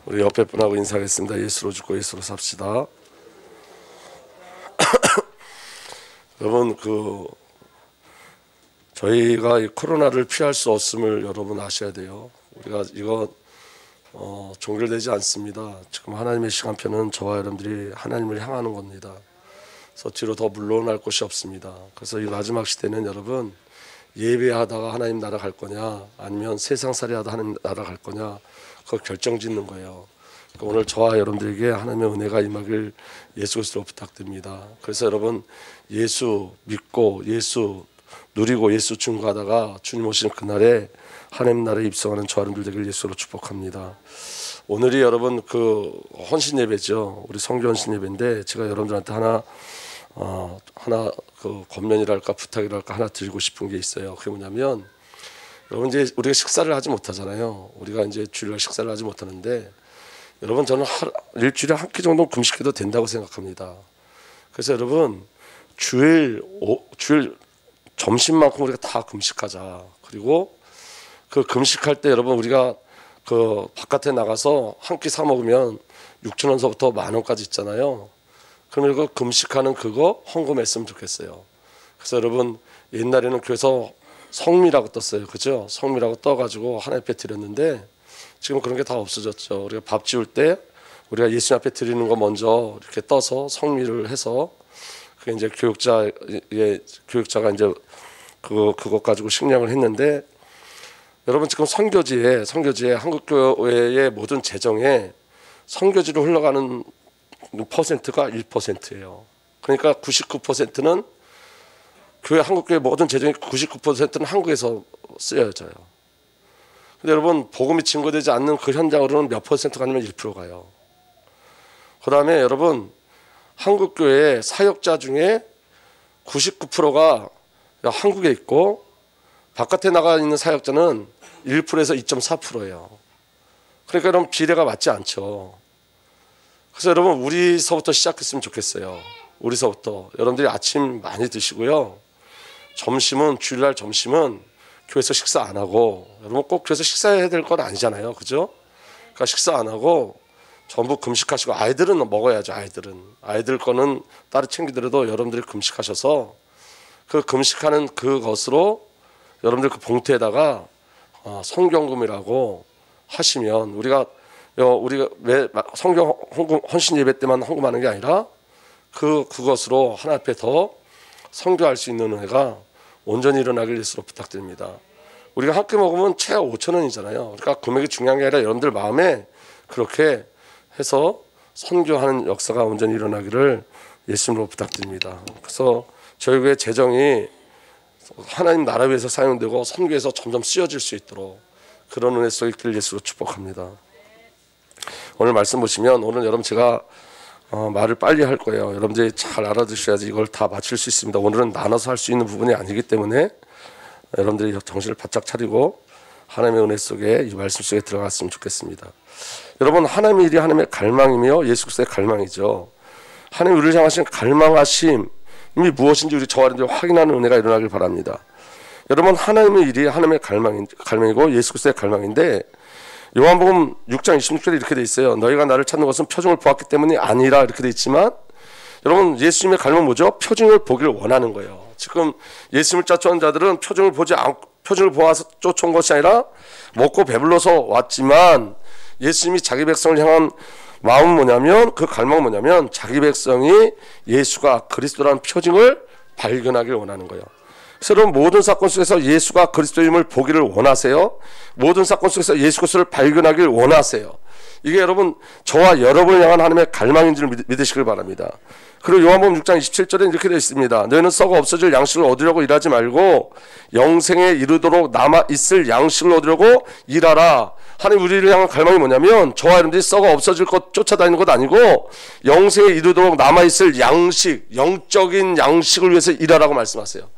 우리 옆에 분하고 인사하겠습니다. 예수로 죽고 예수로 삽시다. 여러분, 저희가 이 코로나를 피할 수 없음을 여러분 아셔야 돼요. 우리가 이거 종결되지 않습니다. 지금 하나님의 시간표는 저와 여러분들이 하나님을 향하는 겁니다. 그래서 뒤로 더 물러날 곳이 없습니다. 그래서 이 마지막 시대는 여러분, 예배하다가 하나님 나라 갈 거냐, 아니면 세상살이 하다 하나님 나라 갈 거냐, 그거 결정짓는 거예요. 그러니까 오늘 저와 여러분들에게 하나님의 은혜가 임하길 예수 그리스도로 부탁드립니다. 그래서 여러분, 예수 믿고 예수 누리고 예수 증거하다가 주님 오시는 그날에 하나님 나라에 입성하는 저와 여러분들 되길 예수로 축복합니다. 오늘이 여러분 헌신 예배죠. 우리 성교 헌신 예배인데, 제가 여러분들한테 하나 권면이랄까 부탁이랄까 하나 드리고 싶은 게 있어요. 그게 뭐냐면, 여러분 이제 우리가 식사를 하지 못하잖아요. 우리가 이제 주일날 식사를 하지 못하는데, 여러분 저는 일주일에 한 끼 정도 금식해도 된다고 생각합니다. 그래서 여러분 주일 점심만큼 우리가 다 금식하자. 그리고 그 금식할 때 여러분 우리가 바깥에 나가서 한 끼 사 먹으면 6,000원서부터 10,000원까지 있잖아요. 그러면 이거 금식하는 그거 헌금했으면 좋겠어요. 그래서 여러분 옛날에는 교회에서 성미라고 떴어요. 그죠? 성미라고 떠가지고 하나님 앞에 드렸는데, 지금 그런 게 다 없어졌죠. 우리가 밥 지을 때 우리가 예수님 앞에 드리는 거 먼저 이렇게 떠서 성미를 해서, 그게 이제 교육자가 이제 그것 가지고 식량을 했는데, 여러분 지금 선교지에 한국교회의 모든 재정에 선교지로 흘러가는 퍼센트가 1%예요. 그러니까 99%는 한국교회 모든 재정의 99%는 한국에서 쓰여져요. 근데 여러분 복음이 증거되지 않는 그 현장으로는 몇 퍼센트가 아니면 1% 가요. 그 다음에 여러분 한국교회 사역자 중에 99%가 한국에 있고, 바깥에 나가 있는 사역자는 1%에서 2.4%예요. 그러니까 여러분 비례가 맞지 않죠. 그래서 여러분 우리서부터 시작했으면 좋겠어요. 우리서부터 여러분들이 아침 많이 드시고요. 주일날 점심은 교회에서 식사 안 하고, 여러분 꼭 교회에서 식사해야 될 건 아니잖아요. 그죠? 그러니까 식사 안 하고 전부 금식하시고, 아이들은 먹어야죠. 아이들 거는 따로 챙기더라도 여러분들이 금식하셔서 그 금식하는 그것으로 여러분들 그 봉투에다가 성경금이라고 하시면, 우리가 왜 성경 헌신 예배 때만 헌금하는 게 아니라 그것으로 하나님 앞에 더 선교할 수 있는 은혜가 온전히 일어나길 예수로 부탁드립니다. 우리가 한 끼 먹으면 최하 5,000원이잖아요. 그러니까 금액이 중요한 게 아니라 여러분들 마음에 그렇게 해서 선교하는 역사가 온전히 일어나기를 예수님으로 부탁드립니다. 그래서 저희 교회 재정이 하나님 나라 위해서 사용되고 선교에서 점점 쓰여질 수 있도록 그런 은혜 속에 있기를 예수로 축복합니다. 오늘 말씀 보시면, 오늘 여러분 제가 말을 빨리 할 거예요. 여러분들이 잘 알아두셔야지 이걸 다 마칠 수 있습니다. 오늘은 나눠서 할 수 있는 부분이 아니기 때문에 여러분들이 정신을 바짝 차리고 하나님의 은혜 속에, 이 말씀 속에 들어갔으면 좋겠습니다. 여러분 하나님의 일이 하나님의 갈망이며 예수 그리스도의 갈망이죠. 하나님 우리를 향하신 갈망하심이 무엇인지 우리 저와 여러분들이 확인하는 은혜가 일어나길 바랍니다. 여러분 하나님의 일이 하나님의 갈망이고 예수 그리스도의 갈망인데, 요한복음 6장 26절에 이렇게 돼 있어요. 너희가 나를 찾는 것은 표징을 보았기 때문이 아니라, 이렇게 돼 있지만, 여러분 예수님의 갈망은 뭐죠? 표징을 보기를 원하는 거예요. 지금 예수님을 쫓아온 자들은 표징을 보아서 쫓아온 것이 아니라 먹고 배불러서 왔지만, 예수님이 자기 백성을 향한 마음은 뭐냐면, 그 갈망은 뭐냐면, 자기 백성이 예수가 그리스도라는 표징을 발견하길 원하는 거예요. 그래서 여러분 모든 사건 속에서 예수가 그리스도임을 보기를 원하세요? 모든 사건 속에서 예수 그리스도를 발견하길 원하세요? 이게 여러분 저와 여러분을 향한 하나님의 갈망인 줄 믿으시길 바랍니다. 그리고 요한복음 6장 27절에 이렇게 되어 있습니다. 너희는 썩어 없어질 양식을 얻으려고 일하지 말고 영생에 이르도록 남아있을 양식을 얻으려고 일하라. 하나님 우리를 향한 갈망이 뭐냐면, 저와 여러분들이 썩어 없어질 것 쫓아다니는 것 아니고 영생에 이르도록 남아있을 양식, 영적인 양식을 위해서 일하라고 말씀하세요.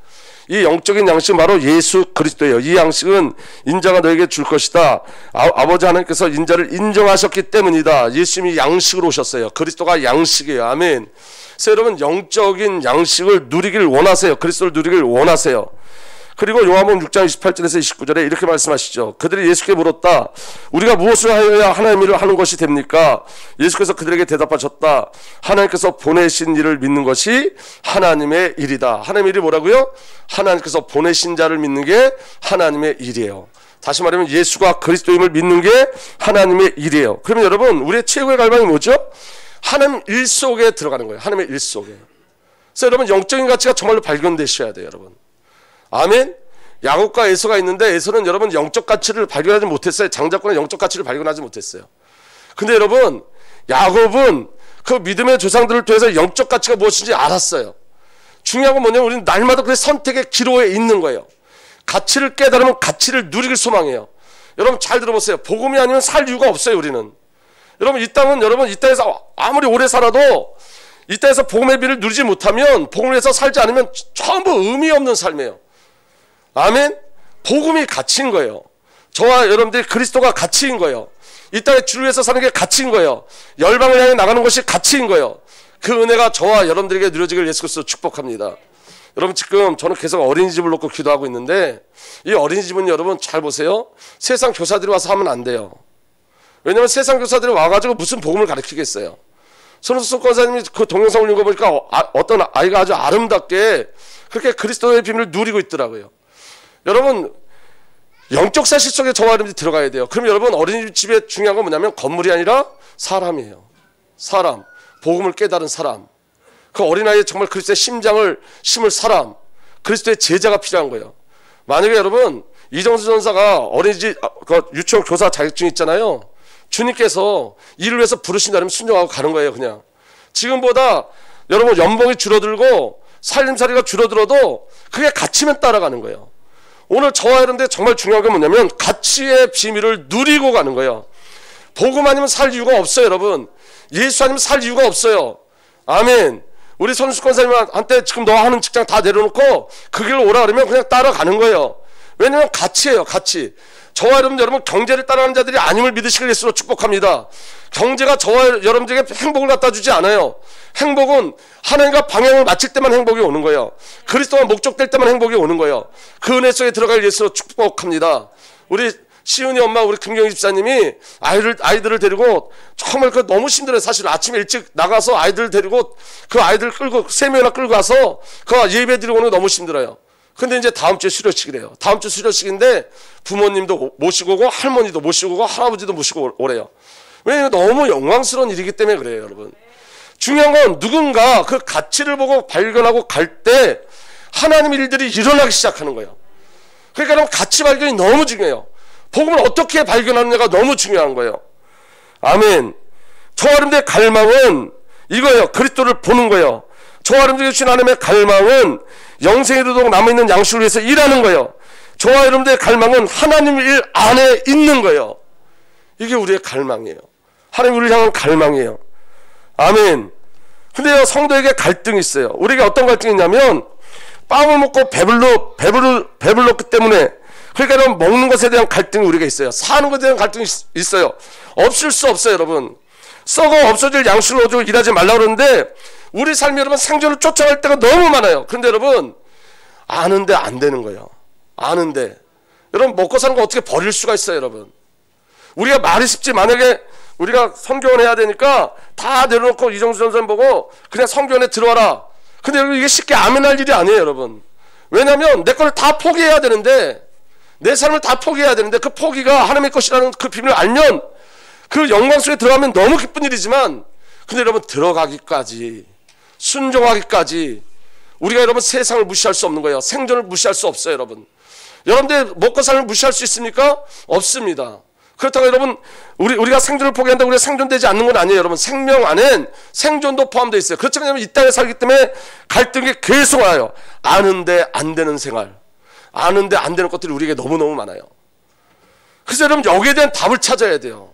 이 영적인 양식은 바로 예수 그리스도예요. 이 양식은 인자가 너에게 줄 것이다. 아버지 하나님께서 인자를 인정하셨기 때문이다. 예수님이 양식으로 오셨어요. 그리스도가 양식이에요. 아멘. 그래서 여러분 영적인 양식을 누리길 원하세요. 그리스도를 누리길 원하세요. 그리고 요한복음 6장 28절에서 29절에 이렇게 말씀하시죠. 그들이 예수께 물었다. 우리가 무엇을 하여야 하나님의 일을 하는 것이 됩니까? 예수께서 그들에게 대답하셨다. 하나님께서 보내신 일을 믿는 것이 하나님의 일이다. 하나님의 일이 뭐라고요? 하나님께서 보내신 자를 믿는 게 하나님의 일이에요. 다시 말하면 예수가 그리스도임을 믿는 게 하나님의 일이에요. 그러면 여러분, 우리의 최고의 갈망이 뭐죠? 하나님 일 속에 들어가는 거예요. 하나님의 일 속에. 그래서 여러분, 영적인 가치가 정말로 발견되셔야 돼요, 여러분. 아멘. 야곱과 에서가 있는데 에서는 여러분 영적 가치를 발견하지 못했어요. 장자권의 영적 가치를 발견하지 못했어요. 근데 여러분, 야곱은 그 믿음의 조상들을 통해서 영적 가치가 무엇인지 알았어요. 중요한 건 뭐냐면 우리는 날마다 그 선택의 기로에 있는 거예요. 가치를 깨달으면 가치를 누리길 소망해요. 여러분 잘 들어보세요. 복음이 아니면 살 이유가 없어요. 우리는. 여러분 이 땅은 여러분 이 땅에서 아무리 오래 살아도 이 땅에서 복음의 비를 누리지 못하면, 복음을 위해서 살지 않으면 전부 의미 없는 삶이에요. 아멘. 복음이 가치인 거예요. 저와 여러분들이 그리스도가 가치인 거예요. 이 땅에 주를 위해서 사는 게 가치인 거예요. 열방을 향해 나가는 것이 가치인 거예요. 그 은혜가 저와 여러분들에게 누려지길 예수 그리스도로 축복합니다. 여러분 지금 저는 계속 어린이집을 놓고 기도하고 있는데, 이 어린이집은 여러분 잘 보세요. 세상 교사들이 와서 하면 안 돼요. 왜냐하면 세상 교사들이 와가지고 무슨 복음을 가르치겠어요. 손호숙 권사님이 그 동영상 올린 거 보니까 어떤 아이가 아주 아름답게 그렇게 그리스도의 비밀을 누리고 있더라고요. 여러분 영적 사실 속에 저와 여러분들이 들어가야 돼요. 그럼 여러분 어린이집에 중요한 건 뭐냐면 건물이 아니라 사람이에요. 사람, 복음을 깨달은 사람, 그 어린아이의 정말 그리스도의 심장을 심을 사람, 그리스도의 제자가 필요한 거예요. 만약에 여러분 이정수 전사가 어린이집 유치원 교사 자격증 있잖아요. 주님께서 이를 위해서 부르신다면 순종하고 가는 거예요. 그냥 지금보다 여러분 연봉이 줄어들고 살림살이가 줄어들어도 그게 가치면 따라가는 거예요. 오늘 저와 여러분들 정말 중요한 게 뭐냐면 가치의 비밀을 누리고 가는 거예요. 복음 아니면 살 이유가 없어요. 여러분 예수 아니면 살 이유가 없어요. 아멘. 우리 손수권 권사님한테 지금 너 하는 직장 다 내려놓고 그 길로 오라 그러면 그냥 따라가는 거예요. 왜냐면 가치예요. 가치. 저와 여러분 경제를 따라가는 자들이 아님을 믿으시길 예수로 축복합니다. 경제가 저와 여러분들에게 행복을 갖다 주지 않아요. 행복은 하나님과 방향을 맞출 때만 행복이 오는 거예요. 그리스도가 목적될 때만 행복이 오는 거예요. 그 은혜 속에 들어갈 예수로 축복합니다. 우리 시은이 엄마 우리 김경희 집사님이 아이들을 데리고 정말 그 너무 힘들어요. 사실 아침에 일찍 나가서 아이들 데리고 그 아이들 끌고 3명이나 끌고 가서 그 예배 드리고 오는 거 너무 힘들어요. 근데 이제 다음 주에 수료식이래요. 다음 주 수료식인데 부모님도 모시고 오고 할머니도 모시고 오고 할아버지도 모시고 오래요. 왜냐면 너무 영광스러운 일이기 때문에 그래요. 여러분 중요한 건 누군가 그 가치를 보고 발견하고 갈 때 하나님 일들이 일어나기 시작하는 거예요. 그러니까 여러분 가치 발견이 너무 중요해요. 복음을 어떻게 발견하느냐가 너무 중요한 거예요. 아멘. 저와 여러분들의 갈망은 이거예요. 그리스도를 보는 거예요. 저와 여러분들이 주신 하나님의 갈망은 영생에 이르도록 남아있는 양식을 위해서 일하는 거예요. 저와 여러분들의 갈망은 하나님 일 안에 있는 거예요. 이게 우리의 갈망이에요. 하나님 우리를 향한 갈망이에요. 아멘. 근데요 성도에게 갈등이 있어요. 우리에게 어떤 갈등이 있냐면 빵을 먹고 배불렀기 때문에, 그러니까 여러분 먹는 것에 대한 갈등이 우리가 있어요. 사는 것에 대한 갈등이 있어요. 없을 수 없어요. 여러분 썩어 없어질 양식을 얻고 일하지 말라고 그러는데 우리 삶이 여러분 생존을 쫓아갈 때가 너무 많아요. 그런데 여러분 아는데 안 되는 거예요. 아는데 여러분 먹고 사는 거 어떻게 버릴 수가 있어요. 여러분 우리가 말이 쉽지. 만약에 우리가 성교원 해야 되니까 다 내려놓고 이정수 전선 보고 그냥 성교원에 들어와라. 근데 여러분 이게 쉽게 아멘할 일이 아니에요. 여러분 왜냐하면 내 걸 다 포기해야 되는데, 내 삶을 다 포기해야 되는데 그 포기가 하나님의 것이라는 그 비밀을 알면 그 영광 속에 들어가면 너무 기쁜 일이지만, 근데 여러분 들어가기까지 순종하기까지 우리가 여러분 세상을 무시할 수 없는 거예요. 생존을 무시할 수 없어요. 여러분들 먹고 삶을 무시할 수 있습니까? 없습니다. 그렇다고 여러분 우리가 생존을 포기한다고 우리가 생존되지 않는 건 아니에요. 여러분 생명 안엔 생존도 포함되어 있어요. 그렇지만 이 땅에 살기 때문에 갈등이 계속 와요. 아는데 안 되는 생활, 아는데 안 되는 것들이 우리에게 너무너무 많아요. 그래서 여러분 여기에 대한 답을 찾아야 돼요.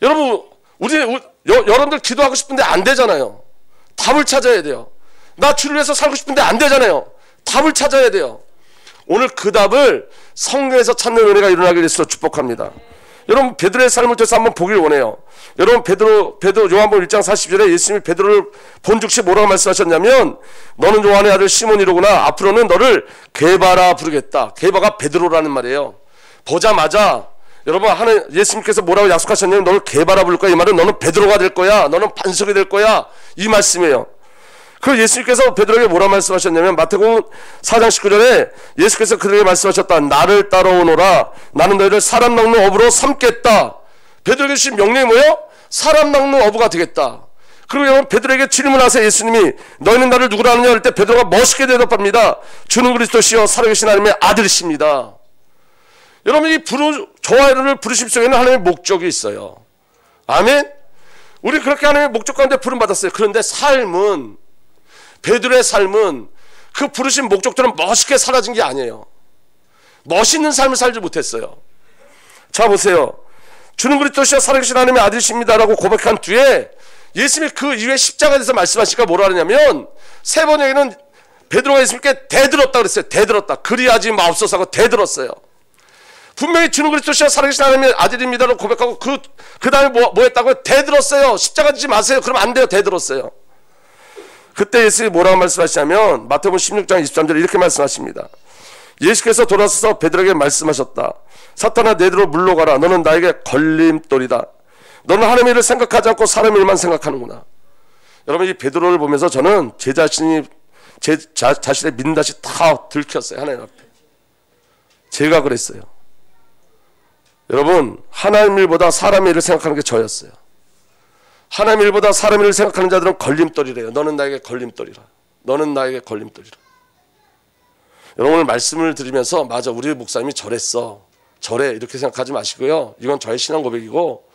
여러분 여러분들 기도하고 싶은데 안 되잖아요. 답을 찾아야 돼요. 나 주를 위해서 살고 싶은데 안 되잖아요. 답을 찾아야 돼요. 오늘 그 답을 성경에서 찾는 은혜가 일어나길 위해서 축복합니다. 여러분 베드로의 삶을 통해서 한번 보길 원해요. 여러분 베드로 요한복음 1장 40절에 예수님이 베드로를 본즉시 뭐라고 말씀하셨냐면 너는 요한의 아들 시몬이로구나. 앞으로는 너를 게바라 부르겠다. 게바가 베드로라는 말이에요. 보자마자 여러분 예수님께서 뭐라고 약속하셨냐면 너를 게바라 부를 거야. 이 말은 너는 베드로가 될 거야. 너는 반석이 될 거야. 이 말씀이에요. 그 예수님께서 베드로에게 뭐라 말씀하셨냐면 마태복음 4장 19절에 예수께서 그들에게 말씀하셨다. 나를 따라오너라. 나는 너희를 사람 낚는 어부로 삼겠다. 베드로에게 주신 명령이 뭐예요? 사람 낚는 어부가 되겠다. 그리고 여러분 베드로에게 질문하세요. 예수님이 너희는 나를 누구라 하느냐 할 때 베드로가 멋있게 대답합니다. 주는 그리스도시요 살아계신 하나님의 아들이십니다. 여러분 이 저와를 부르심 속에는 하나님의 목적이 있어요. 아멘. 우리 그렇게 하나님의 목적 가운데 부름 받았어요. 그런데 베드로의 삶은 그 부르신 목적들은 멋있게 사라진 게 아니에요. 멋있는 삶을 살지 못했어요. 자 보세요. 주는 그리스도시여 살아계신 하나님의 아들이십니다라고 고백한 뒤에 예수님이 그 이후에 십자가에 대해서 말씀하시니까 뭐라 하냐면 세 번역에는 베드로가 예수님께 대들었다 그랬어요. 대들었다. 그리하지 마옵소서 하고 대들었어요. 분명히 주는 그리스도시여 살아계신 하나님의 아들입니다라고 고백하고 그 다음에 뭐 했다고요? 대들었어요. 십자가 지지 마세요. 그러면 안 돼요. 대들었어요. 그때 예수님이 뭐라고 말씀하시냐면 마태복음 16장 23절에 이렇게 말씀하십니다. 예수께서 돌아서서 베드로에게 말씀하셨다. 사탄아 내대로 물러가라. 너는 나에게 걸림돌이다. 너는 하나님의 일을 생각하지 않고 사람의 일만 생각하는구나. 여러분 이 베드로를 보면서 저는 제 자신의 민낯이 다 들켰어요. 하나님 앞에. 제가 그랬어요. 여러분 하나님 일보다 사람의 일을 생각하는 게 저였어요. 하나님 일보다 사람 일을 생각하는 자들은 걸림돌이래요. 너는 나에게 걸림돌이라. 너는 나에게 걸림돌이라. 여러분 오늘 말씀을 드리면서 맞아 우리 목사님이 저랬어. 저래 이렇게 생각하지 마시고요. 이건 저의 신앙 고백이고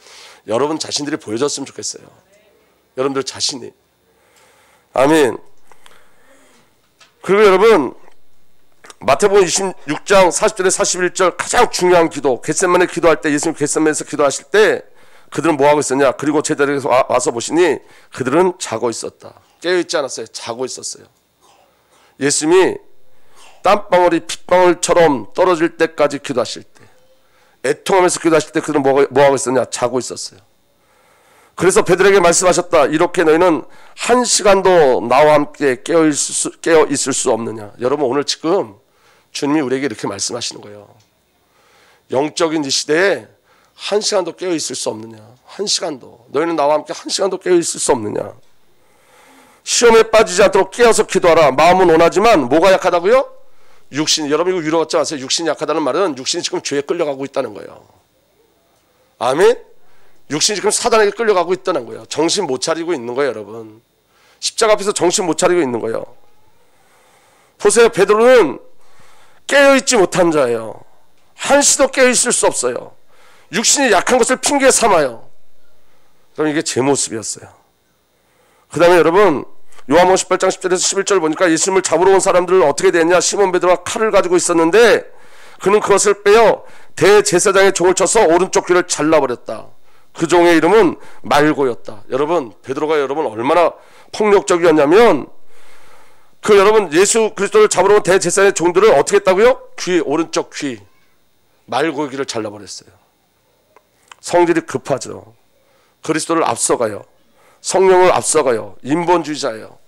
여러분 자신들이 보여줬으면 좋겠어요. 여러분들 자신이. 아멘. 그리고 여러분 마태복음 26장 40절에 41절 가장 중요한 기도 겟세마네 기도할 때 예수님 겟세마네에서 기도하실 때 그들은 뭐하고 있었냐? 그리고 제자들에게서 와서 보시니 그들은 자고 있었다. 깨어있지 않았어요. 자고 있었어요. 예수님이 땀방울이 핏방울처럼 떨어질 때까지 기도하실 때 애통하면서 기도하실 때 그들은 뭐하고 있었냐? 자고 있었어요. 그래서 베드로에게 말씀하셨다. 이렇게 너희는 한 시간도 나와 함께 깨어 있을 수 없느냐? 여러분 오늘 지금 주님이 우리에게 이렇게 말씀하시는 거예요. 영적인 이 시대에 한 시간도 깨어 있을 수 없느냐? 한 시간도. 너희는 나와 함께 한 시간도 깨어 있을 수 없느냐? 시험에 빠지지 않도록 깨어서 기도하라. 마음은 원하지만 뭐가 약하다고요? 육신이. 여러분 이거 위로 갖지 마세요. 육신이 약하다는 말은 육신이 지금 죄에 끌려가고 있다는 거예요. 아멘? 육신이 지금 사단에게 끌려가고 있다는 거예요. 정신 못 차리고 있는 거예요, 여러분. 십자가 앞에서 정신 못 차리고 있는 거예요. 보세요. 베드로는 깨어있지 못한 자예요. 한시도 깨어있을 수 없어요. 육신이 약한 것을 핑계 삼아요. 그럼 이게 제 모습이었어요. 그 다음에 여러분 요한복음 18장 10절에서 11절 보니까 예수님을 잡으러 온 사람들은 어떻게 됐냐? 시몬 베드로가 칼을 가지고 있었는데 그는 그것을 빼어 대제사장의 종을 쳐서 오른쪽 귀를 잘라버렸다. 그 종의 이름은 말고였다. 여러분 베드로가 여러분 얼마나 폭력적이었냐면 여러분 예수 그리스도를 잡으러 온 대제사장의 종들을 어떻게 했다고요? 오른쪽 귀 말고의 귀를 잘라버렸어요. 성질이 급하죠. 그리스도를 앞서가요. 성령을 앞서가요. 인본주의자예요.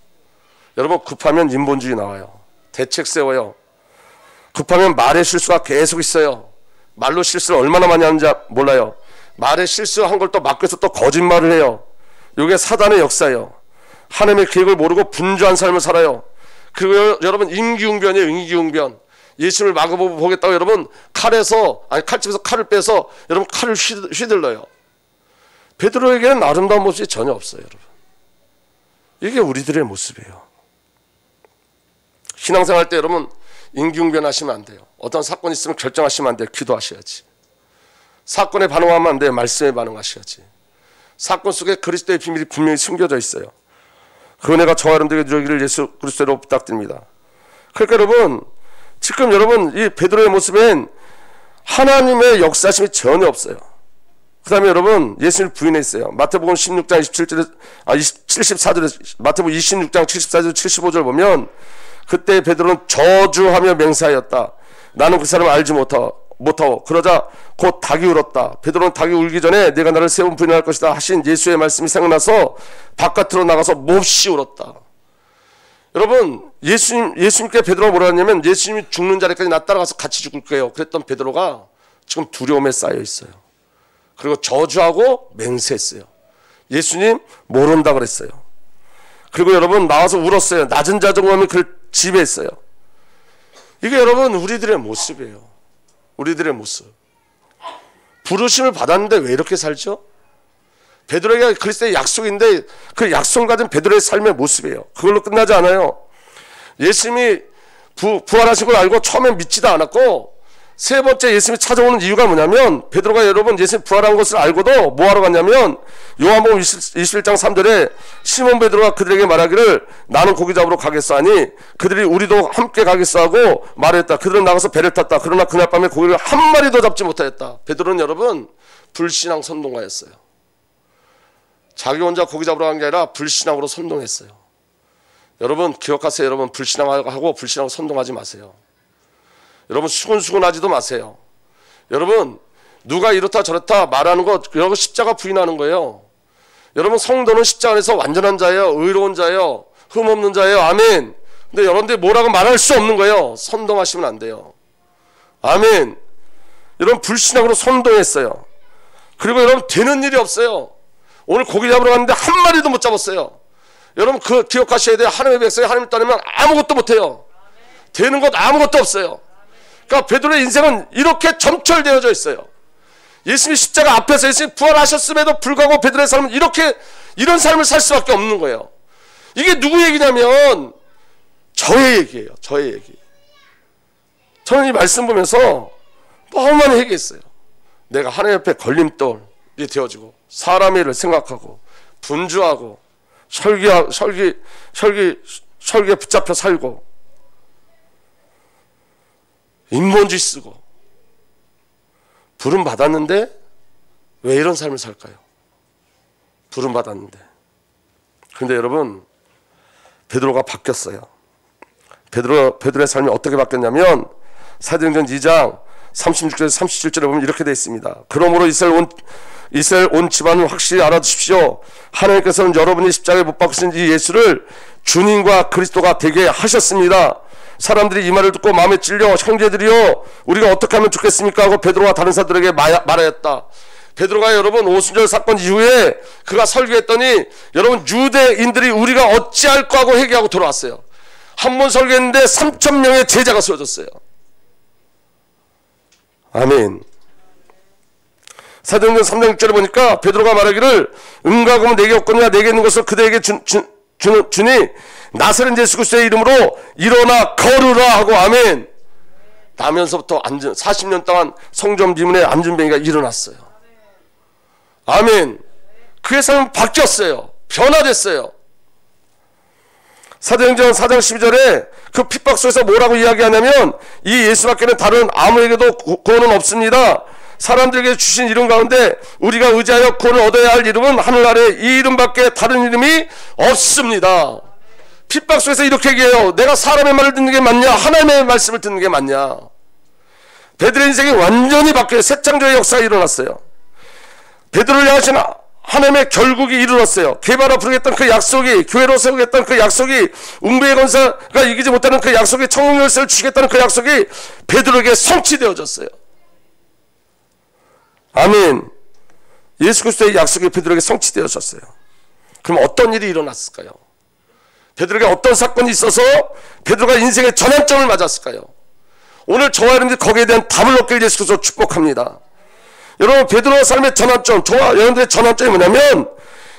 여러분 급하면 인본주의 나와요. 대책 세워요. 급하면 말의 실수가 계속 있어요. 말로 실수를 얼마나 많이 하는지 몰라요. 말에 실수한 걸 또 막고서 또 거짓말을 해요. 이게 사단의 역사예요. 하나님의 계획을 모르고 분주한 삶을 살아요. 그리고 여러분 임기응변이에요. 임기응변. 예수님을 막아보겠다고 여러분 칼집에서 칼을 빼서 여러분 칼을 휘둘러요. 베드로에게는 아름다운 모습이 전혀 없어요. 여러분. 이게 우리들의 모습이에요. 신앙생활 때 여러분 임기응변 하시면 안 돼요. 어떤 사건이 있으면 결정하시면 안 돼요. 기도하셔야지. 사건에 반응하면 안 돼요. 말씀에 반응하셔야지. 사건 속에 그리스도의 비밀이 분명히 숨겨져 있어요. 그 은혜가 저와 여러분들에게 누리기를 예수 그리스도로 부탁드립니다. 그러니까 여러분 지금 여러분 이 베드로의 모습엔 하나님의 역사심이 전혀 없어요. 그 다음에 여러분 예수님을 부인했어요. 마태복음 16장 74절에 마태복음 26장 74절 75절 보면 그때 베드로는 저주하며 맹세하였다. 나는 그 사람을 알지 못하고 그러자 곧 닭이 울었다. 베드로는 닭이 울기 전에 내가 나를 세 번 부인할 것이다 하신 예수의 말씀이 생각나서 바깥으로 나가서 몹시 울었다. 여러분, 예수님께 베드로가 뭐라 했냐면 예수님이 죽는 자리까지 나 따라가서 같이 죽을 거예요. 그랬던 베드로가 지금 두려움에 쌓여 있어요. 그리고 저주하고 맹세했어요. 예수님 모른다 그랬어요. 그리고 여러분 나와서 울었어요. 낮은 자존감이 그를 지배했어요. 이게 여러분 우리들의 모습이에요. 우리들의 모습. 부르심을 받았는데 왜 이렇게 살죠? 베드로에게 그리스도의 약속인데 그 약속을 가진 베드로의 삶의 모습이에요. 그걸로 끝나지 않아요. 예수님이 부활하신 걸 알고 처음엔 믿지도 않았고 세 번째 예수님이 찾아오는 이유가 뭐냐면 베드로가 여러분 예수님 부활한 것을 알고도 뭐하러 갔냐면 요한복음 21장 3절에 시몬 베드로가 그들에게 말하기를 나는 고기 잡으러 가겠어 하니 그들이 우리도 함께 가겠어 하고 말했다. 그들은 나가서 배를 탔다. 그러나 그날 밤에 고기를 한 마리도 잡지 못하였다. 베드로는 여러분 불신앙 선동가였어요. 자기 혼자 고기 잡으러 간 게 아니라 불신앙으로 선동했어요. 여러분 기억하세요. 여러분 불신앙하고 불신앙 선동하지 마세요. 여러분 수근수근하지도 마세요. 여러분 누가 이렇다 저렇다 말하는 거 여러분 십자가 부인하는 거예요. 여러분 성도는 십자가 안에서 완전한 자예요. 의로운 자예요. 흠없는 자예요. 아멘. 근데 여러분들이 뭐라고 말할 수 없는 거예요. 선동하시면 안 돼요. 아멘. 여러분 불신앙으로 선동했어요. 그리고 여러분 되는 일이 없어요. 오늘 고기 잡으러 갔는데 한 마리도 못 잡았어요. 여러분 그 기억하셔야 돼요. 하나님의 백성이 하나님 따르면 아무것도 못해요. 되는 것 아무것도 없어요. 그러니까 베드로의 인생은 이렇게 점철되어져 있어요. 예수님이 십자가 앞에서 예수님이 부활하셨음에도 불구하고 베드로의 삶은 이런 삶을 살 수밖에 없는 거예요. 이게 누구 얘기냐면 저의 얘기예요. 저의 얘기. 저는 이 말씀 보면서 너무 많이 얘기했어요. 내가 하나님 앞에 걸림돌이 되어지고 사람의 일을 생각하고 분주하고 설계에 붙잡혀 살고 인본주의 쓰고 부름 받았는데 왜 이런 삶을 살까요? 부름 받았는데. 그런데 여러분 베드로가 바뀌었어요. 베드로의 삶이 어떻게 바뀌었냐면 사도행전 2장 36절에서 37절에 보면 이렇게 되어 있습니다. 그러므로 이스라엘 온 집안은 확실히 알아두십시오. 하나님께서는 여러분이 십자가에 못 박으신 이 예수를 주님과 그리스도가 되게 하셨습니다. 사람들이 이 말을 듣고 마음에 찔려 형제들이여 우리가 어떻게 하면 좋겠습니까 하고 베드로가 다른 사람들에게 말하였다. 베드로가 여러분 오순절 사건 이후에 그가 설교했더니 여러분 유대인들이 우리가 어찌할까 하고 회개하고 돌아왔어요. 한 번 설교했는데 3,000명의 제자가 세워졌어요. 아멘. 사도행전 3장 6절에 보니까 베드로가 말하기를 은과 금은 내게 없거니와 내게 있는 것을 그대에게 주니 나사렛 예수 그리스도의 이름으로 일어나 걸으라 하고 아멘. 나면서부터 40년 동안 성전 비문에 안전뱅이가 일어났어요. 아멘. 그의 삶은 바뀌었어요. 변화됐어요. 사도행전 4장 12절에 그 핍박 속에서 뭐라고 이야기하냐면 이 예수밖에는 다른 아무에게도 구원은 없습니다. 사람들에게 주신 이름 가운데 우리가 의지하여 구원을 얻어야 할 이름은 하늘 아래 이 이름밖에 다른 이름이 없습니다. 핍박 속에서 이렇게 얘기해요. 내가 사람의 말을 듣는 게 맞냐 하나님의 말씀을 듣는 게 맞냐. 베드로의 인생이 완전히 바뀌어요. 새 창조의 역사가 일어났어요. 베드로를 향하신 하나님의 결국이 이루어졌어요. 개바라 부르겠다는 그 약속이, 교회로 세우겠다는 그 약속이, 웅배의 권사가 이기지 못하는 그 약속이, 청용 열쇠를 주겠다는 그 약속이 베드로에게 성취되어졌어요. 아멘. 예수 그리스도의 약속이 베드로에게 성취되어졌어요. 그럼 어떤 일이 일어났을까요? 베드로에게 어떤 사건이 있어서 베드로가 인생의 전환점을 맞았을까요? 오늘 저와 여러분들이 거기에 대한 답을 얻길 예수 그리스도 축복합니다. 여러분 베드로의 삶의 전환점, 저와 여러분들의 전환점이 뭐냐면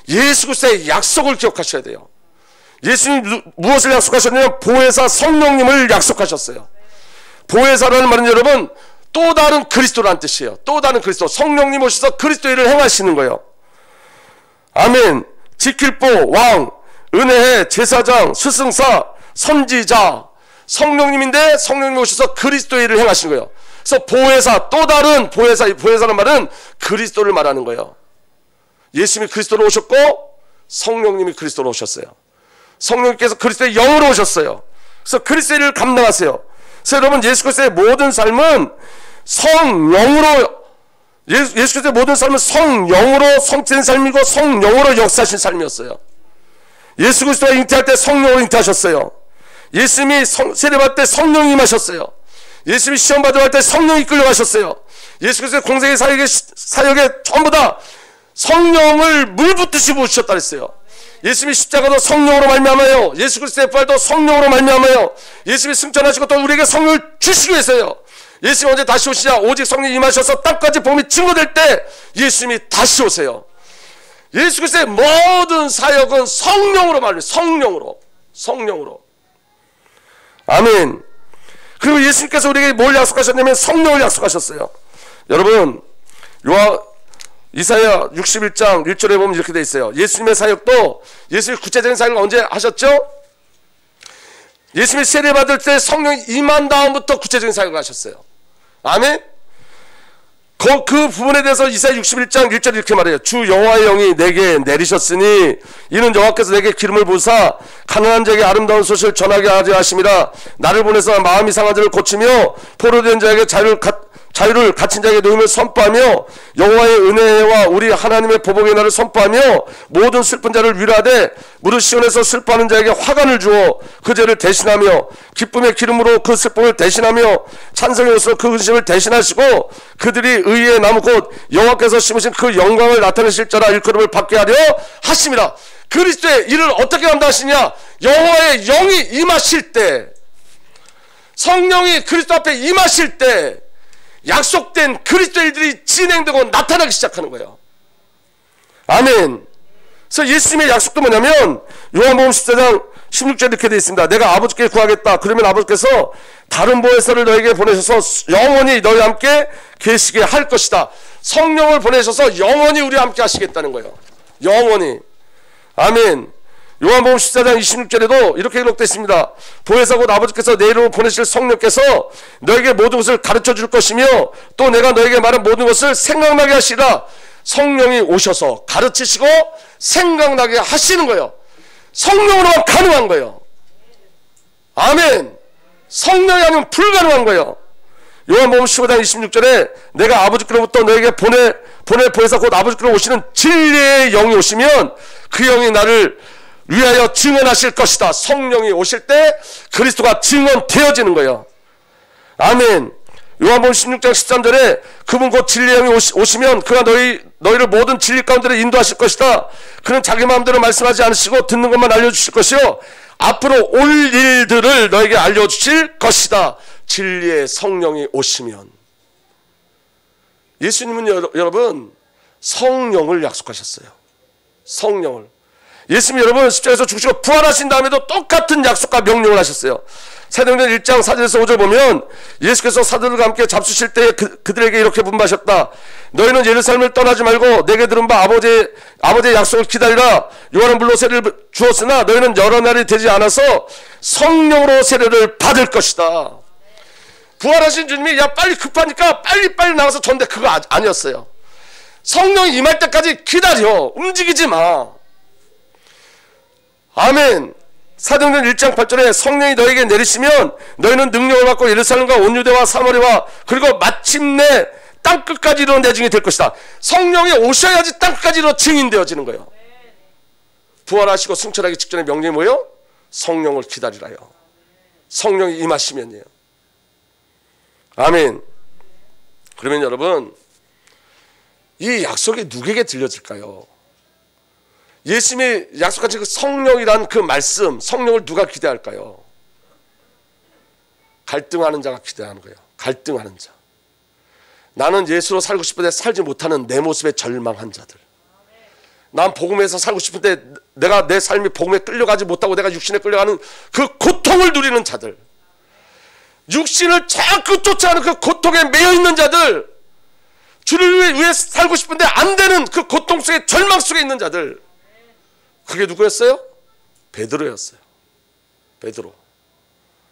예수 그리스도의 약속을 기억하셔야 돼요. 예수님이 무엇을 약속하셨냐면 보혜사 성령님을 약속하셨어요. 보혜사라는 말은 여러분 또 다른 그리스도라는 뜻이에요. 또 다른 그리스도, 성령님 오셔서 그리스도의 일을 행하시는 거예요. 아멘. 지킬보, 왕, 은혜의 제사장, 스승사, 선지자, 성령님인데 성령님 오셔서 그리스도의 일을 행하시는 거예요. 그래서 보혜사, 또 다른 보혜사라는 말은 그리스도를 말하는 거예요. 예수님이 그리스도로 오셨고 성령님이 그리스도로 오셨어요. 성령님께서 그리스도의 영으로 오셨어요. 그래서 그리스도의 일을 감당하세요. 그래서 여러분 예수 그리스도의 모든 삶은 성령으로 예수 그리스도의 모든 삶은 성령으로 성취된 삶이고 성령으로 역사하신 삶이었어요. 예수 그리스도가 잉태할 때 성령으로 잉태하셨어요. 예수님이 세례받을 때 성령이 임하셨어요. 예수님이 시험 받으러 갈 때 성령이 이끌려가셨어요. 예수 그리스도의 공생의 사역에 전부 다 성령을 물붓듯이 부으셨다 그랬어요. 예수님이 십자가도 성령으로 말미암아요. 예수 그리스도의 부활도 성령으로 말미암아요. 예수님이 승천하시고 또 우리에게 성령을 주시기 위해서요. 예수님이 언제 다시 오시냐? 오직 성령이 임하셔서 땅까지 복음이 증거될 때 예수님이 다시 오세요. 예수 그리스도의 모든 사역은 성령으로 말해요. 성령으로. 아멘. 그리고 예수님께서 우리에게 뭘 약속하셨냐면 성령을 약속하셨어요. 여러분, 이사야 61장 1절에 보면 이렇게 되어 있어요. 예수님의 사역도, 예수님의 구체적인 사역을 언제 하셨죠? 예수님이 세례받을 때 성령이 임한 다음부터 구체적인 사역을 하셨어요. 아멘. 그 부분에 대해서 이사야 61장 1절 이렇게 말해요. 주 여호와의 영이 내게 내리셨으니 이는 여호와께서 내게 기름을 부으사 가난한 자에게 아름다운 소식을 전하게 하려 하심이라. 나를 보내서 마음이 상한 자를 고치며 포로된 자에게 자유를 갇힌 자에게 놓임을 선포하며 여호와의 은혜와 우리 하나님의 보복의 날을 선포하며 모든 슬픈 자를 위로하되 무릇 시온에서 슬퍼하는 자에게 화관을 주어 그 죄를 대신하며 기쁨의 기름으로 그 슬픔을 대신하며 찬송의 옷으로 그 근심을 대신하시고 그들이 의의 나무 곧 여호와께서 심으신 그 영광을 나타내실 자라 일컬음을 받게 하려 하심이라. 그리스도의 일을 어떻게 감당하시냐? 여호와의 영이 임하실 때, 성령이 그리스도 앞에 임하실 때 약속된 그리스도의 일들이 진행되고 나타나기 시작하는 거예요. 아멘. 그래서 예수님의 약속도 뭐냐면 요한복음 14장 16절에 이렇게 되어 있습니다. 내가 아버지께 구하겠다. 그러면 아버지께서 다른 보혜사를 너에게 보내셔서 영원히 너희와 함께 계시게 할 것이다. 성령을 보내셔서 영원히 우리와 함께 하시겠다는 거예요. 영원히. 아멘. 요한복음 14장 26절에도 이렇게 기록되어 있습니다. 보혜사 곧 아버지께서 내 이름으로 보내실 성령께서 너에게 모든 것을 가르쳐 줄 것이며 또 내가 너에게 말한 모든 것을 생각나게 하시라. 성령이 오셔서 가르치시고 생각나게 하시는 거예요. 성령으로만 가능한 거예요. 아멘. 성령이 아니면 불가능한 거예요. 요한복음 15장 26절에 내가 아버지께로부터 너에게 보낼 보혜사 곧 아버지께로 오시는 진리의 영이 오시면 그 영이 나를 위하여 증언하실 것이다. 성령이 오실 때 그리스도가 증언되어지는 거예요. 아멘. 요한복음 16장 13절에 그분 곧 진리의 영이 오시면 그가 너희를 모든 진리 가운데로 인도하실 것이다. 그는 자기 마음대로 말씀하지 않으시고 듣는 것만 알려주실 것이요 앞으로 올 일들을 너에게 알려주실 것이다. 진리의 성령이 오시면. 예수님은 여러분 성령을 약속하셨어요. 성령을. 예수님이 여러분 십자가에서 죽으시고 부활하신 다음에도 똑같은 약속과 명령을 하셨어요. 사도행전 1장 4절에서 5절 보면 예수께서 사도들과 함께 잡수실 때에 그들에게 이렇게 분부하셨다. 너희는 예루살렘을 떠나지 말고 내게 들은 바 아버지의 약속을 기다리라. 요한은 물로 세례를 주었으나 너희는 여러 날이 되지 않아서 성령으로 세례를 받을 것이다. 부활하신 주님이 야 빨리 급하니까 빨리 나가서 전대 그거 아니었어요. 성령이 임할 때까지 기다려. 움직이지 마. 아멘. 사도행전 1장 8절에 성령이 너에게 내리시면 너희는 능력을 받고 예루살렘과 온 유대와 사마리아와 그리고 마침내 땅끝까지 이르는 내 증인이 될 것이다. 성령이 오셔야지 땅끝까지 이르러 증인되어지는 거예요. 부활하시고 승천하기 직전에 명령이 뭐예요? 성령을 기다리라요. 성령이 임하시면요. 아멘. 그러면 여러분 이 약속이 누구에게 들려질까요? 예수님이 약속하신 그 성령이란 그 말씀, 성령을 누가 기대할까요? 갈등하는 자가 기대하는 거예요. 갈등하는 자. 나는 예수로 살고 싶은데 살지 못하는 내 모습에 절망한 자들. 난 복음에서 살고 싶은데 내가 내 삶이 복음에 끌려가지 못하고 내가 육신에 끌려가는 그 고통을 누리는 자들. 육신을 자꾸 쫓아가는 그 고통에 매여 있는 자들. 주를 위해 살고 싶은데 안 되는 그 고통 속에 절망 속에 있는 자들. 그게 누구였어요? 베드로였어요.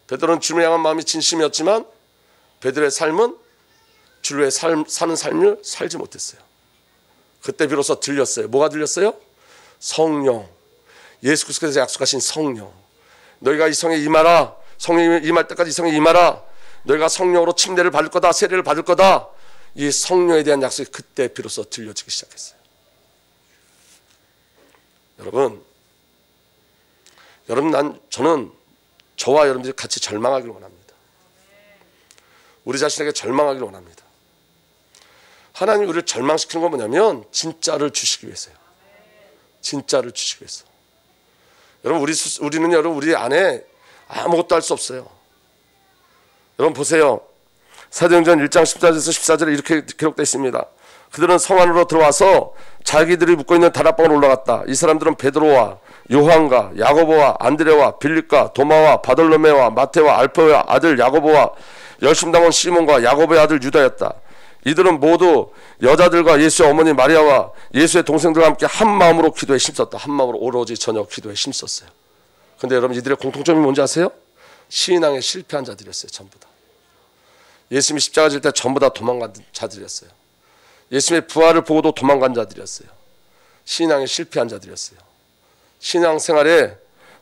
베드로는 주님을 향한 마음이 진심이었지만 베드로의 삶은 주를 위해 사는 삶을 살지 못했어요. 그때 비로소 들렸어요. 뭐가 들렸어요? 성령. 예수 그리스도께서 약속하신 성령. 너희가 이 성에 임하라. 성령이 임할 때까지 이 성에 임하라. 너희가 성령으로 침례를 받을 거다, 세례를 받을 거다. 이 성령에 대한 약속이 그때 비로소 들려지기 시작했어요. 여러분, 저는 저와 여러분들이 같이 절망하기를 원합니다. 우리 자신에게 절망하기를 원합니다. 하나님이 우리를 절망시키는 건 뭐냐면 진짜를 주시기 위해서요. 진짜를 주시기 위해서. 여러분, 우리는 여러분 우리 안에 아무것도 할 수 없어요. 여러분 보세요. 사도행전 1장 14절에서 14절에 이렇게 기록되어 있습니다. 그들은 성 안으로 들어와서 자기들이 묵고 있는 다락방으로 올라갔다. 이 사람들은 베드로와 요한과 야고보와 안드레와 빌립과 도마와 바돌로메와 마테와 알페오의 아들 야고보와 열심당원 시몬과 야고보의 아들 유다였다. 이들은 모두 여자들과 예수의 어머니 마리아와 예수의 동생들과 함께 한 마음으로 기도에 힘썼다. 한 마음으로 오로지 저녁 기도에 힘썼어요. 근데 여러분, 이들의 공통점이 뭔지 아세요? 신앙에 실패한 자들이었어요. 전부 다. 예수님이 십자가 질 때 전부 다 도망간 자들이었어요. 예수님의 부활을 보고도 도망간 자들이었어요. 신앙에 실패한 자들이었어요. 신앙생활에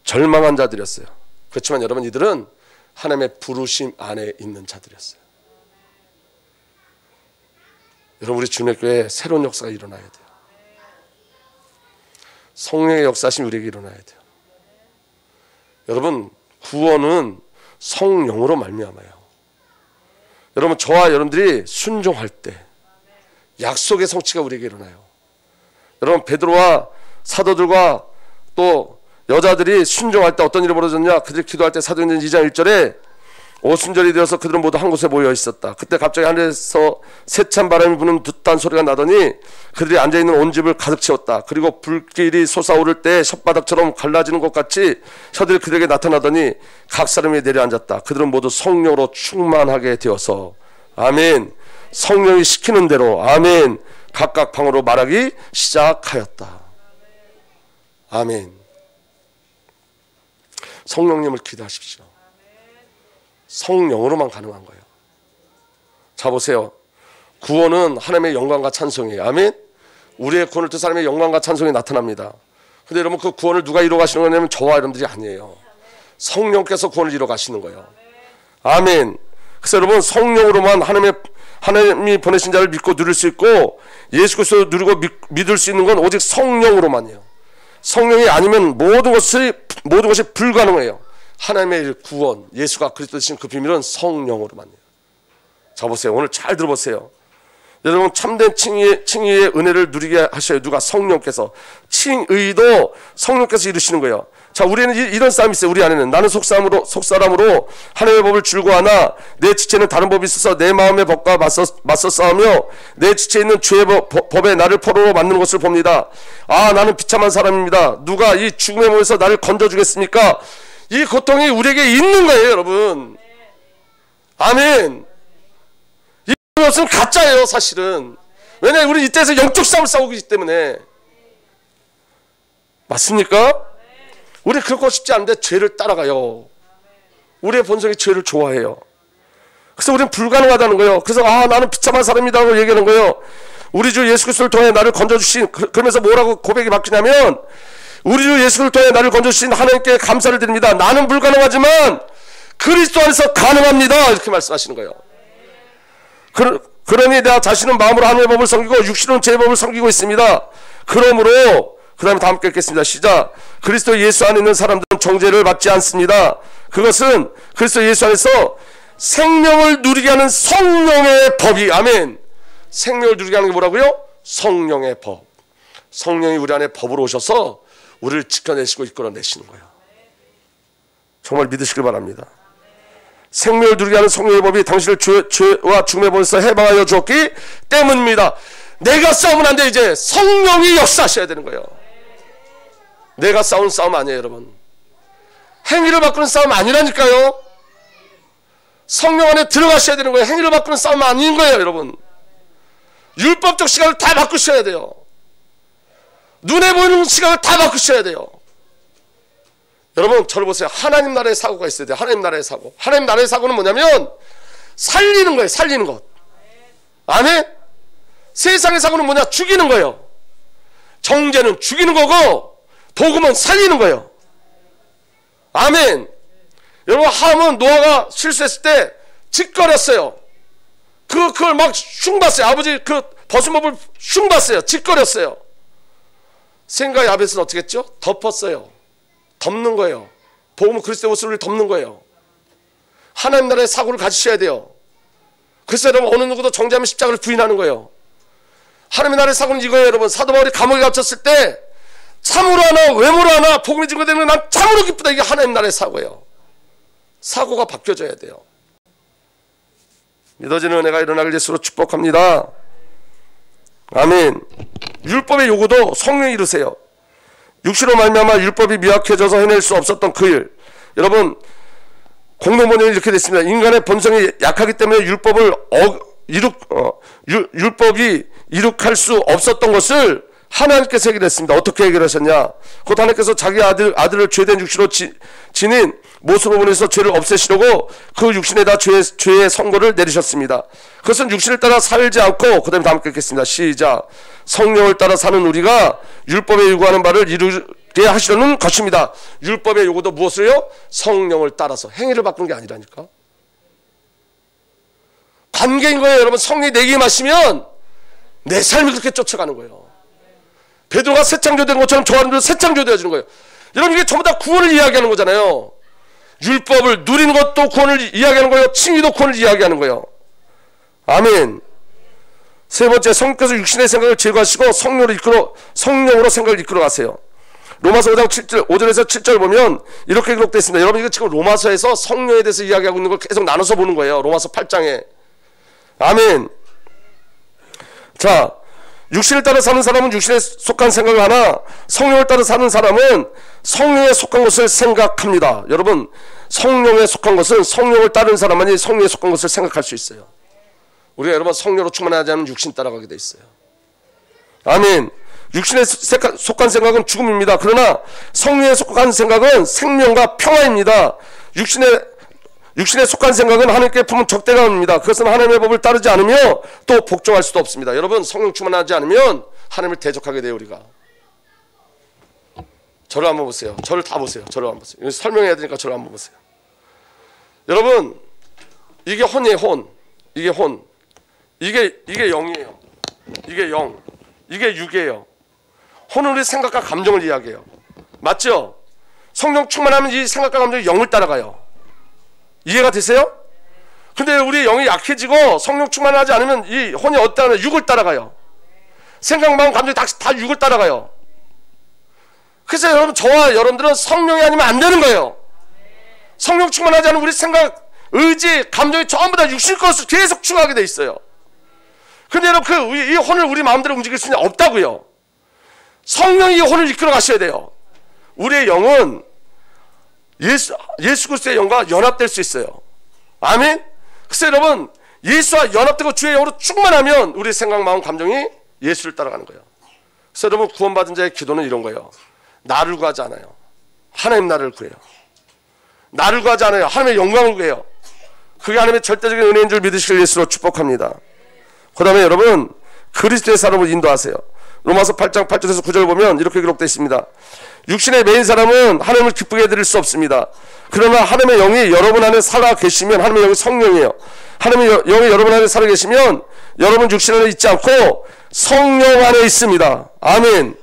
절망한 자들이었어요. 그렇지만 여러분, 이들은 하나님의 부르심 안에 있는 자들이었어요. 여러분, 우리 주님의 교회에 새로운 역사가 일어나야 돼요. 성령의 역사심이 우리에게 일어나야 돼요. 여러분, 구원은 성령으로 말미암아요. 여러분, 저와 여러분들이 순종할 때 약속의 성취가 우리에게 일어나요. 여러분, 베드로와 사도들과 또 여자들이 순종할 때 어떤 일이 벌어졌냐? 그들이 기도할 때 사도행전 2장 1절에 오순절이 되어서 그들은 모두 한 곳에 모여 있었다. 그때 갑자기 하늘에서 세찬 바람이 부는 듯한 소리가 나더니 그들이 앉아있는 온 집을 가득 채웠다. 그리고 불길이 솟아오를 때 혓바닥처럼 갈라지는 것 같이 혀들이 그들에게 나타나더니 각 사람이 내려앉았다. 그들은 모두 성령으로 충만하게 되어서 아멘, 성령이 시키는 대로 아멘, 각각 방으로 말하기 시작하였다. 아멘. 성령님을 기도하십시오. 성령으로만 가능한 거예요. 자, 보세요. 구원은 하나님의 영광과 찬송이에요. 아멘. 우리의 구원을 뜻 하나님의 영광과 찬송이 나타납니다. 근데 여러분, 그 구원을 누가 이루어 가시는 거냐면 저와 여러분들이 아니에요. 성령께서 구원을 이루어 가시는 거예요. 아멘. 그래서 여러분, 성령으로만 하나님이 보내신 자를 믿고 누릴 수 있고 예수 그리스도를 누리고 믿을 수 있는 건 오직 성령으로만이에요. 성령이 아니면 모든 것이 불가능해요. 하나님의 구원, 예수가 그리스도 되신 그 비밀은 성령으로만이에요. 자, 보세요. 오늘 잘 들어보세요. 여러분, 참된 칭의의 은혜를 누리게 하셔요. 누가? 성령께서. 칭의도 성령께서 이루시는 거예요. 자, 우리는 이런 싸움이 있어요. 우리 안에는 나는 속사람으로 하나님의 법을 줄고하나 내 지체는 다른 법이 있어서 내 마음의 법과 맞서 싸우며 내 지체에 있는 죄의 법에 나를 포로로 만드는 것을 봅니다. 아, 나는 비참한 사람입니다. 누가 이 죽음의 몸에서 나를 건져주겠습니까? 이 고통이 우리에게 있는 거예요, 여러분. 아멘. 이 없으면 가짜예요, 사실은. 왜냐하면 우리 이때에서 영적 싸움을 싸우고 있기 때문에. 맞습니까? 우리 그렇고 싶지 않은데 죄를 따라가요. 우리의 본성이 죄를 좋아해요. 그래서 우리는 불가능하다는 거예요. 그래서 나는 비참한 사람이라고 얘기하는 거예요. 우리 주 예수 그리스도를 통해 나를 건져주신, 그러면서 뭐라고 고백이 바뀌냐면 우리 주 예수를 통해 나를 건져주신 하나님께 감사를 드립니다. 나는 불가능하지만 그리스도 안에서 가능합니다. 이렇게 말씀하시는 거예요. 그러니 내가 자신은 마음으로 하나님의 법을 섬기고 육신은 제 법을 섬기고 있습니다. 그러므로 그 다음에 다 함께 읽겠습니다. 시작. 그리스도 예수 안에 있는 사람들은 정죄를 받지 않습니다. 그것은 그리스도 예수 안에서 생명을 누리게 하는 성령의 법이, 아멘. 생명을 누리게 하는 게 뭐라고요? 성령의 법. 성령이 우리 안에 법으로 오셔서 우리를 지켜내시고 이끌어내시는 거예요. 정말 믿으시길 바랍니다. 생명을 누리게 하는 성령의 법이 당신을 죄와 죽음의 법에서 해방하여 주었기 때문입니다. 내가 싸우면 안 돼. 이제 성령이 역사하셔야 되는 거예요. 내가 싸우는 싸움 아니에요, 여러분. 행위를 바꾸는 싸움 아니라니까요. 성령 안에 들어가셔야 되는 거예요. 행위를 바꾸는 싸움 아닌 거예요, 여러분. 율법적 시각을 다 바꾸셔야 돼요. 눈에 보이는 시각을 다 바꾸셔야 돼요. 여러분, 저를 보세요. 하나님 나라의 사고가 있어야 돼요. 하나님 나라의 사고. 하나님 나라의 사고는 뭐냐면 살리는 거예요. 살리는 것. 아멘? 세상의 사고는 뭐냐? 죽이는 거예요. 정죄는 죽이는 거고 복음은 살리는 거예요. 아멘. 여러분, 함은 노아가 실수했을 때 짓거렸어요. 그걸 막 흉봤어요. 아버지 그 벗은 법을 흉봤어요. 짓거렸어요. 생각 야벳은 어떻게 했죠? 덮었어요. 덮는 거예요. 복음은 그리스도의 옷을 덮는 거예요. 하나님 나라의 사고를 가지셔야 돼요. 그래서 여러분 어느 누구도 정죄하면 십자가를 부인하는 거예요. 하나님의 나라의 사고는 이거예요. 여러분 사도 바울이 감옥에 갇혔을 때 참으로 하나 외모로 하나 복음이 증거되는 난 참으로 기쁘다. 이게 하나님 나라의 사고예요. 사고가 바뀌어져야 돼요. 믿어지는 은혜가 일어나길 예수로 축복합니다. 아멘. 율법의 요구도 성령이 이루세요. 육신으로 말미암아 율법이 미약해져서 해낼 수 없었던 그 일. 여러분 공동번역이 이렇게 됐습니다. 인간의 본성이 약하기 때문에 율법이 이룩할 수 없었던 것을 하나님께서 해결했습니다. 어떻게 해결하셨냐? 곧 하나님께서 자기 아들을 죄된 육신으로 지닌 못으로 보내서 죄를 없애시려고 그 육신에다 죄의 선고를 내리셨습니다. 그것은 육신을 따라 살지 않고, 그 다음에 다 함께 읽겠습니다. 시작. 성령을 따라 사는 우리가 율법에 요구하는 바를 이루게 하시려는 것입니다. 율법의 요구도 무엇을요? 성령을 따라서. 행위를 바꾸는 게 아니라니까. 관계인 거예요. 여러분 성령이 내게 임하시면 내 삶이 그렇게 쫓아가는 거예요. 베드로가 새 창조된 것처럼 저 사람들도 새 창조되어지는 거예요. 여러분 이게 전부 다 구원을 이야기하는 거잖아요. 율법을 누리는 것도 구원을 이야기하는 거예요. 칭의도 구원을 이야기하는 거예요. 아멘. 세 번째, 성령께서 육신의 생각을 제거하시고 성령으로 생각을 이끌어 가세요. 로마서 5장 7절, 5절에서 7절 보면 이렇게 기록되어 있습니다. 여러분 이거 지금 로마서에서 성령에 대해서 이야기하고 있는 걸 계속 나눠서 보는 거예요. 로마서 8장에. 아멘. 자, 육신을 따라 사는 사람은 육신에 속한 생각을 하나, 성령을 따라 사는 사람은 성령에 속한 것을 생각합니다. 여러분 성령에 속한 것은 성령을 따르는 사람만이 성령에 속한 것을 생각할 수 있어요. 우리가 여러분 성령으로 충만하지 않으면 육신 따라가게 돼 있어요. 아멘. 육신에 속한 생각은 죽음입니다. 그러나 성령에 속한 생각은 생명과 평화입니다. 육신에 속한 생각은 하나님께 품은 적대감입니다. 그것은 하나님의 법을 따르지 않으며 또 복종할 수도 없습니다. 여러분 성령 충만하지 않으면 하나님을 대적하게 돼요. 우리가. 저를 한번 보세요. 저를 다 보세요. 저를 한번 보세요. 설명해야 되니까 저를 한번 보세요. 여러분 이게 혼이에요. 혼. 이게 혼. 이게 영이에요. 이게 영. 이게 육이에요. 혼은 우리 생각과 감정을 이야기해요. 맞죠? 성령 충만하면 이 생각과 감정이 영을 따라가요. 이해가 되세요? 근데 우리 영이 약해지고 성령 충만하지 않으면 이 혼이 어떠하면 육을 따라가요. 생각, 마음, 감정이 다 육을 따라가요. 그래서 여러분 저와 여러분들은 성령이 아니면 안 되는 거예요. 성령 충만하지 않으면 우리 생각, 의지, 감정이 전부 다 육신 것을 계속 추구하게 돼 있어요. 근데 여러분 이 혼을 우리 마음대로 움직일 수는 없다고요. 성령이 이 혼을 이끌어 가셔야 돼요. 우리의 영은 예수 그리스도의 영과 연합될 수 있어요. 아멘. 그래서 여러분 예수와 연합되고 주의 영으로 충만하면 우리 생각, 마음, 감정이 예수를 따라가는 거예요. 그래서 여러분 구원받은 자의 기도는 이런 거예요. 나를 구하지 않아요. 하나님 나라를 구해요. 나를 구하지 않아요. 하나님의 영광을 구해요. 그게 하나님의 절대적인 은혜인 줄 믿으시길 예수로 축복합니다. 그 다음에 여러분 그리스도의 사람을 인도하세요. 로마서 8장 8절에서 9절 보면 이렇게 기록되어 있습니다. 육신의 매인 사람은 하나님을 기쁘게 해드릴 수 없습니다. 그러나 하나님의 영이 여러분 안에 살아 계시면, 하나님의 영이 성령이에요. 하나님의 영이 여러분 안에 살아 계시면 여러분 육신 안에 있지 않고 성령 안에 있습니다. 아멘.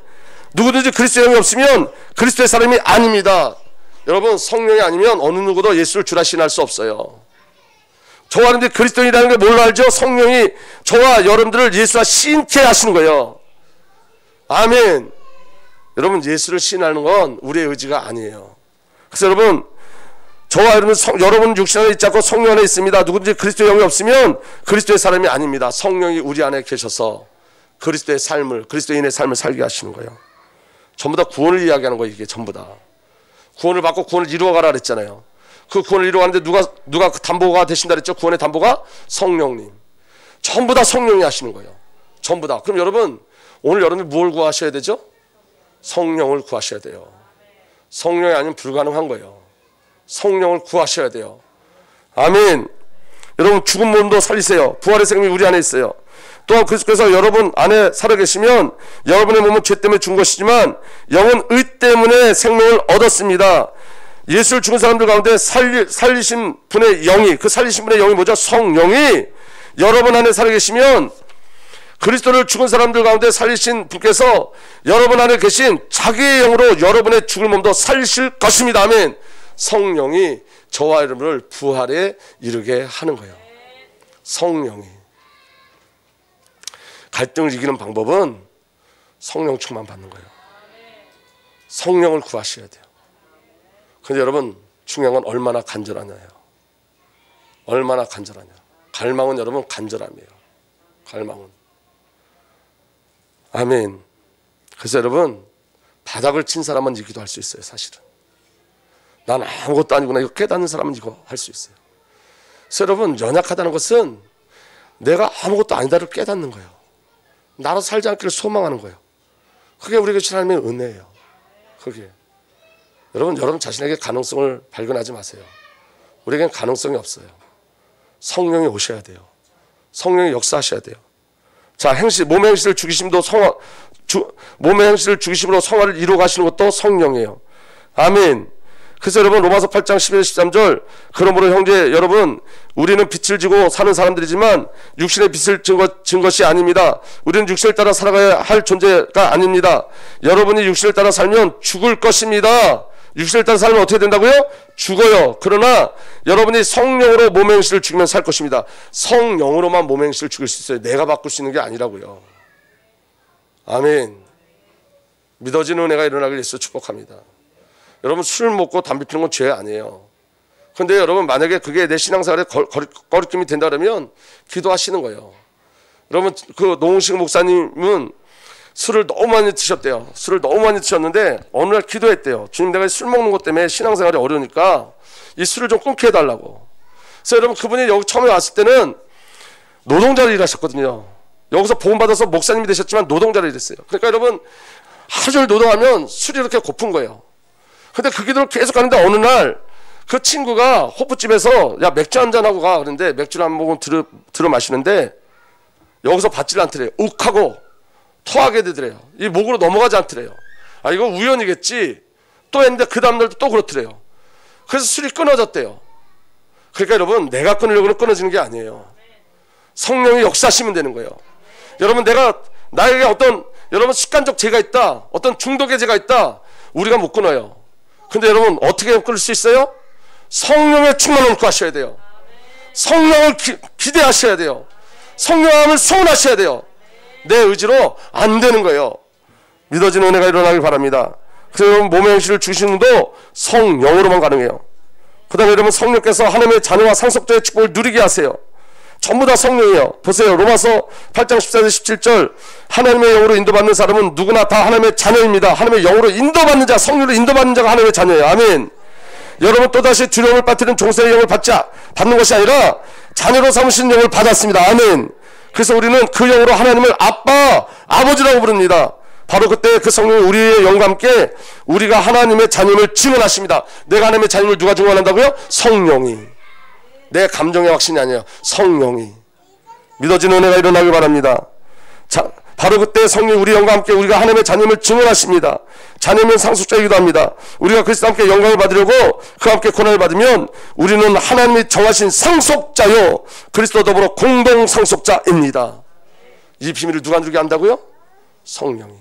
누구든지 그리스도의 영이 없으면 그리스도의 사람이 아닙니다. 여러분 성령이 아니면 어느 누구도 예수를 주라 시인할 수 없어요. 저와 여러분들이 그리스도인이라는 걸 뭘로 알죠? 성령이 저와 여러분들을 예수와 시인케 하시는 거예요. 아멘. 여러분 예수를 시인하는 건 우리의 의지가 아니에요. 그래서 여러분 저와 여러분 육신 안에 있지 않고 성령 안에 있습니다. 누구든지 그리스도의 영이 없으면 그리스도의 사람이 아닙니다. 성령이 우리 안에 계셔서 그리스도의 삶을, 그리스도인의 삶을 살게 하시는 거예요. 전부 다 구원을 이야기하는 거예요. 이게 전부 다 구원을 받고 구원을 이루어가라 그랬잖아요. 그 구원을 이루어가는데 누가 그 담보가 되신다 그랬죠? 구원의 담보가 성령님. 전부 다 성령이 하시는 거예요. 전부 다. 그럼 여러분 오늘 여러분이 뭘 구하셔야 되죠? 성령을 구하셔야 돼요. 성령이 아니면 불가능한 거예요. 성령을 구하셔야 돼요. 아멘. 여러분 죽은 몸도 살리세요. 부활의 생명이 우리 안에 있어요. 또한 그리스도께서 여러분 안에 살아계시면 여러분의 몸은 죄 때문에 죽은 것이지만 영은 의 때문에 생명을 얻었습니다. 예수를 죽은 사람들 가운데 살리신 분의 영이, 그 살리신 분의 영이 뭐죠? 성령이 여러분 안에 살아계시면 그리스도를 죽은 사람들 가운데 살리신 분께서 여러분 안에 계신 자기의 영으로 여러분의 죽을 몸도 살리실 것입니다. 아멘. 성령이 저와 여러분을 부활에 이르게 하는 거예요. 성령이. 갈등을 이기는 방법은 성령 충만 받는 거예요. 성령을 구하셔야 돼요. 근데 여러분 중요한 건 얼마나 간절하냐예요. 얼마나 간절하냐. 갈망은 여러분 간절함이에요. 갈망은. 아멘. 그래서 여러분 바닥을 친 사람은 이기도 할 수 있어요. 사실은. 난 아무것도 아니구나 이거 깨닫는 사람은 이거 할 수 있어요. 그래서 여러분 연약하다는 것은 내가 아무것도 아니다를 깨닫는 거예요. 나로 살지 않기를 소망하는 거예요. 그게 우리에게 주신 하나님의 은혜예요. 그게. 여러분 자신에게 가능성을 발견하지 마세요. 우리에겐 가능성이 없어요. 성령이 오셔야 돼요. 성령이 역사하셔야 돼요. 자, 몸의 행실을 죽이심도 몸의 행실을 죽이심으로 성화를 이루어 가시는 것도 성령이에요. 아멘. 그래서 여러분 로마서 8장 11절 13절 그러므로 형제 여러분 우리는 빛을 지고 사는 사람들이지만 육신의 빛을 진 것이 아닙니다. 우리는 육신을 따라 살아가야 할 존재가 아닙니다. 여러분이 육신을 따라 살면 죽을 것입니다. 육신을 따라 살면 어떻게 된다고요? 죽어요. 그러나 여러분이 성령으로 몸의 행실을 죽이면 살 것입니다. 성령으로만 몸의 행실을 죽일 수 있어요. 내가 바꿀 수 있는 게 아니라고요. 아멘. 믿어지는 은혜가 일어나길 예수 축복합니다. 여러분 술 먹고 담배 피우는 건 죄 아니에요. 그런데 여러분 만약에 그게 내 신앙생활에 거리낌이 된다 그러면 기도하시는 거예요. 여러분 그 노홍식 목사님은 술을 너무 많이 드셨대요. 술을 너무 많이 드셨는데 어느 날 기도했대요. 주님 내가 술 먹는 것 때문에 신앙생활이 어려우니까 이 술을 좀 끊게 해달라고. 그래서 여러분 그분이 여기 처음에 왔을 때는 노동자를 일하셨거든요. 여기서 보험받아서 목사님이 되셨지만 노동자를 일했어요. 그러니까 여러분 하루 종일 노동하면 술이 이렇게 고픈 거예요. 근데 그 기도를 계속 하는데 어느 날 그 친구가 호프집에서 야 맥주 한잔하고 가 그런데 맥주를 한 모금 들어 마시는데 여기서 받질 않더래요. 욱하고 토하게 되더래요. 이 목으로 넘어가지 않더래요. 아 이거 우연이겠지 또 했는데 그 다음날도 또 그렇더래요. 그래서 술이 끊어졌대요. 그러니까 여러분 내가 끊으려고는 끊어지는 게 아니에요. 성령이 역사하시면 되는 거예요. 여러분 나에게 어떤 여러분 습관적 죄가 있다, 어떤 중독의 죄가 있다, 우리가 못 끊어요. 근데 여러분 어떻게 끊을 수 있어요? 성령의 충만을 구하셔야 돼요. 성령을 기대하셔야 돼요. 성령함을 소원하셔야 돼요. 내 의지로 안 되는 거예요. 믿어지는 은혜가 일어나길 바랍니다. 그래서 여러분 몸의 행실을 주시는 것도 성령으로만 가능해요. 그 다음에 여러분 성령께서 하나님의 자녀와 상속자의 축복을 누리게 하세요. 전부 다 성령이에요. 보세요. 로마서 8장 14절 17절 하나님의 영으로 인도받는 사람은 누구나 다 하나님의 자녀입니다. 하나님의 영으로 인도받는 자, 성령으로 인도받는 자가 하나님의 자녀예요. 아멘. 여러분 또다시 두려움을 빠뜨리는 종세의 영을 받는 것이 아니라 자녀로 삼으신 영을 받았습니다. 아멘. 그래서 우리는 그 영으로 하나님을 아빠, 아버지라고 부릅니다. 바로 그때 그 성령이 우리의 영과 함께 우리가 하나님의 자녀임을 증언하십니다. 내가 하나님의 자녀임을 누가 증언한다고요? 성령이. 내 감정의 확신이 아니에요. 성령이. 믿어지는 은혜가 일어나길 바랍니다. 자, 바로 그때 성령이 우리 영과 함께 우리가 하나님의 자녀임을 증언하십니다. 자녀면 상속자이기도 합니다. 우리가 그리스도와 함께 영광을 받으려고 그와 함께 고난을 받으면 우리는 하나님이 정하신 상속자요 그리스도 더불어 공동 상속자입니다. 이 비밀을 누가 누리게 한다고요? 성령이.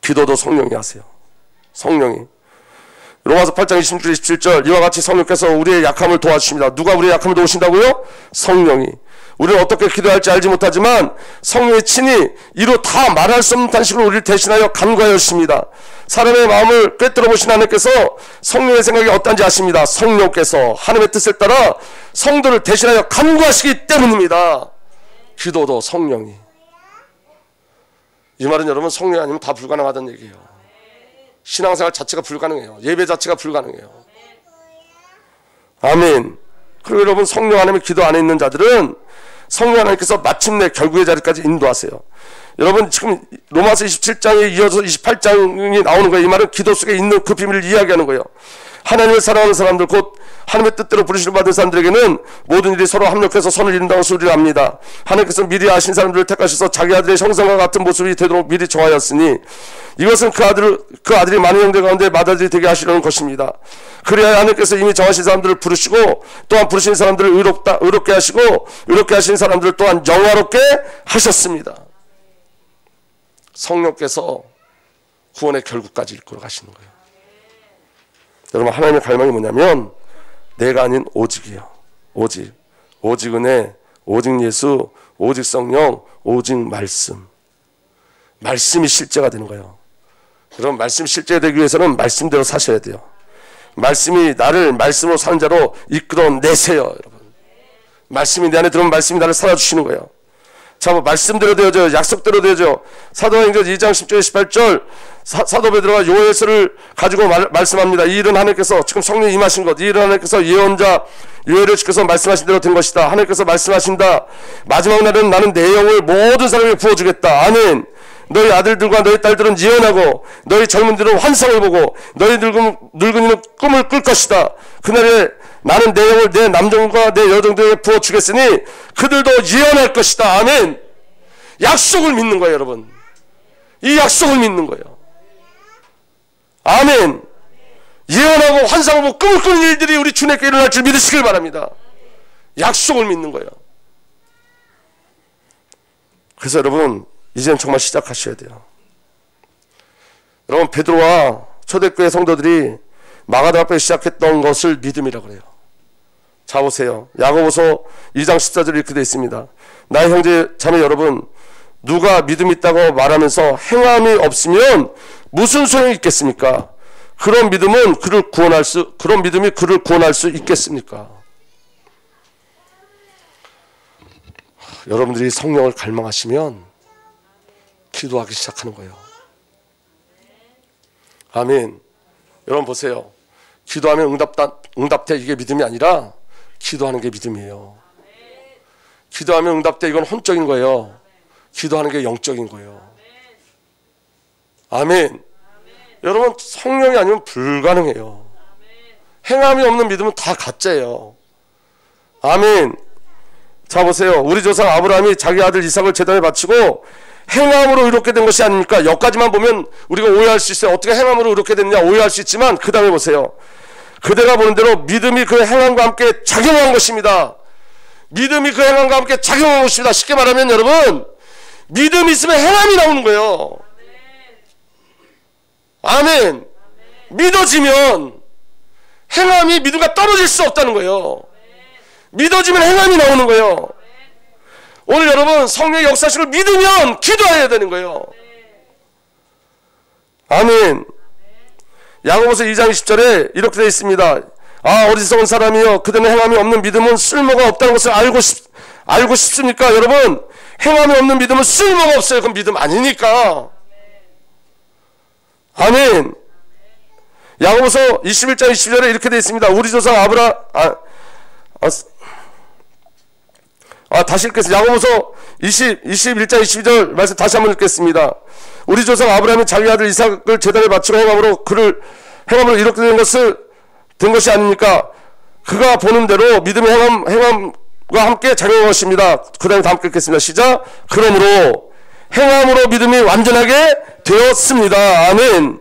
기도도 성령이 하세요. 성령이. 로마서 8장 26절 27절 이와 같이 성령께서 우리의 약함을 도와주십니다. 누가 우리의 약함을 도우신다고요? 성령이. 우리는 어떻게 기도해야 할지 알지 못하지만 성령의 친히 이루 다 말할 수 없는 탄식으로 우리를 대신하여 간구하여 주십니다. 사람의 마음을 꿰뚫어 보신 하나님께서 성령의 생각이 어떤지 아십니다. 성령께서 하나님의 뜻을 따라 성도를 대신하여 간구하시기 때문입니다. 기도도 성령이. 이 말은 여러분 성령이 아니면 다 불가능하다는 얘기예요. 신앙생활 자체가 불가능해요. 예배 자체가 불가능해요. 아멘. 그리고 여러분 성령 안에 기도 안에 있는 자들은 성령 하나님께서 마침내 결국의 자리까지 인도하세요. 여러분 지금 로마서 27장에 이어서 28장이 나오는 거예요. 이 말은 기도 속에 있는 그 비밀을 이야기하는 거예요. 하나님을 사랑하는 사람들, 곧 하나님의 뜻대로 부르심을 받은 사람들에게는 모든 일이 서로 합력해서 선을 이룬다고 소리를 합니다. 하나님께서 미리 아신 사람들을 택하셔서 자기 아들의 형상과 같은 모습이 되도록 미리 정하였으니 이것은 그 아들이 많은 형제 가운데 맏아들이 되게 하시려는 것입니다. 그래야 하나님께서 이미 정하신 사람들을 부르시고 또한 부르신 사람들을 의롭게 하시고 의롭게 하신 사람들을 또한 영화롭게 하셨습니다. 성령께서 구원의 결국까지 이끌어 가시는 거예요. 여러분, 하나님의 갈망이 뭐냐면 내가 아닌 오직이요. 오직 은혜, 오직 예수, 오직 성령, 오직 말씀. 말씀이 실제가 되는 거예요. 여러분, 말씀이 실제가 되기 위해서는 말씀대로 사셔야 돼요. 말씀이 나를 말씀으로 사는 자로 이끌어내세요. 여러분, 말씀이 내 안에 들어오면 말씀이 나를 살아주시는 거예요. 자, 뭐 말씀대로 되어져요. 약속대로 되어져. 사도행전 2장 10절 18절 사도 베드로가 요엘서를 가지고 말씀합니다. 이 일은 하나님께서 지금 성령이 임하신 것, 이 일은 하나님께서 예언자 요엘을 지켜서 말씀하신 대로 된 것이다. 하나님께서 말씀하신다. 마지막 날은 나는 내 영을 모든 사람에게 부어주겠다. 아멘. 너희 아들들과 너희 딸들은 예언하고 너희 젊은이들은 환상을 보고 너희 늙은이는 꿈을 꿀 것이다. 그날에 나는 내 영을 내 남종과 내 여종들에게 부어주겠으니 그들도 예언할 것이다. 아멘. 약속을 믿는 거예요, 여러분. 이 약속을 믿는 거예요. 아멘. 예언하고 환상을 보고 꿈을 꾸는 일들이 우리 주님께 일어날 줄 믿으시길 바랍니다. 약속을 믿는 거예요. 그래서 여러분, 이제는 정말 시작하셔야 돼요. 여러분, 베드로와 초대교회 성도들이 마가다 앞에 시작했던 것을 믿음이라고 그래요. 자, 보세요. 야고보서 2장 14절에 이렇게 되어 있습니다. 나의 형제 자매 여러분, 누가 믿음이 있다고 말하면서 행함이 없으면 무슨 소용이 있겠습니까? 그런 믿음이 그를 구원할 수 있겠습니까? 여러분들이 성령을 갈망하시면 기도하기 시작하는 거예요. 아멘. 여러분 보세요. 기도하면 응답돼, 이게 믿음이 아니라 기도하는 게 믿음이에요. 기도하면 응답돼, 이건 혼적인 거예요. 기도하는 게 영적인 거예요. 아멘. 여러분, 성령이 아니면 불가능해요. 행함이 없는 믿음은 다 가짜예요. 아멘. 자, 보세요. 우리 조상 아브라함이 자기 아들 이삭을 제단에 바치고 행함으로 이렇게 된 것이 아닙니까? 여기까지만 보면 우리가 오해할 수 있어요. 어떻게 행함으로 이렇게 됐냐 오해할 수 있지만 그 다음에 보세요. 그대가 보는 대로 믿음이 그 행함과 함께 작용한 것입니다. 믿음이 그 행함과 함께 작용한 것입니다. 쉽게 말하면 여러분, 믿음이 있으면 행함이 나오는 거예요. 아멘. 믿어지면 행함이 믿음과 떨어질 수 없다는 거예요. 믿어지면 행함이 나오는 거예요. 오늘 여러분, 성령의 역사식을 믿으면 기도해야 되는 거예요. 아멘. 야고보서 2장 20절에 이렇게 되어 있습니다. 아, 어리석은 사람이여, 그대는 행함이 없는 믿음은 쓸모가 없다는 것을 알고 싶습니까? 여러분, 행함이 없는 믿음은 쓸모가 없어요. 그건 믿음 아니니까. 아멘. 야고보서 21장 20절에 이렇게 되어 있습니다. 우리 조상 다시 읽겠습니다. 야고보서 21장 22절 말씀 다시 한번 읽겠습니다. 우리 조상 아브라함이 자기 아들 이삭을 제단에 바치고 행함으로 이렇게 된 것이 아닙니까? 그가 보는 대로 믿음의 행함과 함께 작용한 것입니다. 그 다음에 다 함께 읽겠습니다. 시작. 그러므로 행함으로 믿음이 완전하게 되었습니다. 아멘.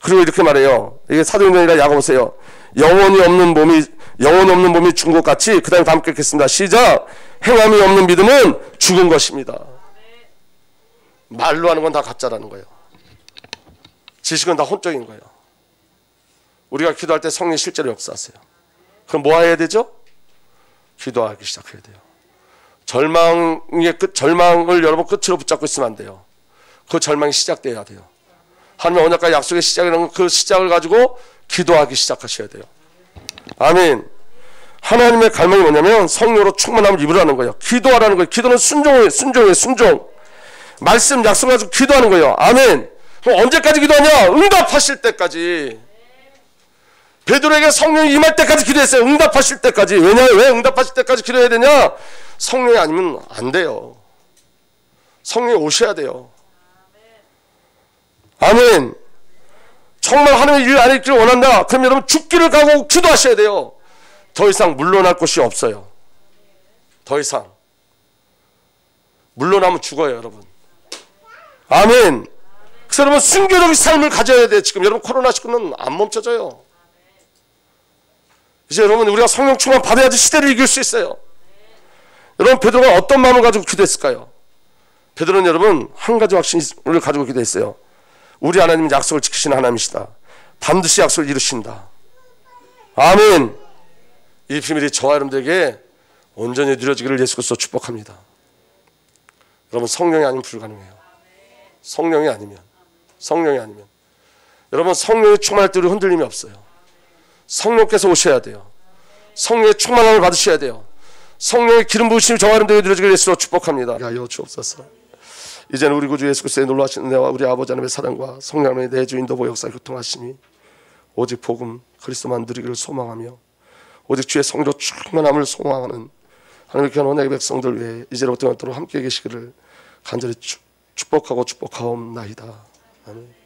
그리고 이렇게 말해요. 이게 사도행전이라 야고보세요. 영혼이 없는 몸이 죽은 것 같이, 그 다음에 다 함께 읽겠습니다. 시작. 행함이 없는 믿음은 죽은 것입니다. 말로 하는 건 다 가짜라는 거예요. 지식은 다 혼적인 거예요. 우리가 기도할 때 성령이 실제로 역사하세요. 그럼 뭐 해야 되죠? 기도하기 시작해야 돼요. 절망을 여러분 끝으로 붙잡고 있으면 안 돼요. 그 절망이 시작돼야 돼요. 하나님 언약과 약속의 시작이라는 그 시작을 가지고 기도하기 시작하셔야 돼요. 아멘. 하나님의 갈망이 뭐냐면 성령으로 충만함을 입으라는 거예요. 기도하라는 거예요. 기도는 순종. 말씀 약속 가지고 기도하는 거예요. 아멘. 그럼 언제까지 기도하냐? 응답하실 때까지. 베드로에게 성령이 임할 때까지 기도했어요. 응답하실 때까지. 왜 응답하실 때까지 기도해야 되냐? 성령이 아니면 안 돼요. 성령이 오셔야 돼요. 아멘. 정말 하나님의 일 안에 있기를 원한다. 그럼 여러분 죽기를 각오하고 기도하셔야 돼요. 더 이상 물러날 곳이 없어요. 더 이상. 물러나면 죽어요, 여러분. 아멘. 그래서 여러분 순교적인 삶을 가져야 돼요. 지금 여러분 코로나19는 안 멈춰져요. 이제 여러분 우리가 성령 충만 받아야지 시대를 이길 수 있어요. 여러분 베드로가 어떤 마음을 가지고 기도했을까요? 베드로는 여러분 한 가지 확신을 가지고 기도했어요. 우리 하나님은 약속을 지키시는 하나님이시다. 반드시 약속을 이루신다. 아멘. 이 비밀이 저와 여러분들에게 온전히 누려지기를 예수 그리스도로 축복합니다. 여러분 성령이 아니면 불가능해요. 성령이 아니면 여러분 성령이 충만할 때 우리 흔들림이 없어요. 성령께서 오셔야 돼요. 성령의 충만함을 받으셔야 돼요. 성령의 기름 부으심이 저와 여러분들에게 누려지기를 예수로 축복합니다. 하여 주옵소서. 이제는 우리 구주 예수 그리스도의 놀라우신 은혜와 우리 아버지 하나님의 사랑과 성령 하나님의 내주 인도보 역사 교통하심이 오직 복음 그리스도만 누리기를 소망하며 오직 주의 성령 충만함을 소망하는 하나님의 귀한 언약의 백성들 위해 이제로부터 영원토록 함께 계시기를 간절히 축복하고 축복하옵나이다. 아멘.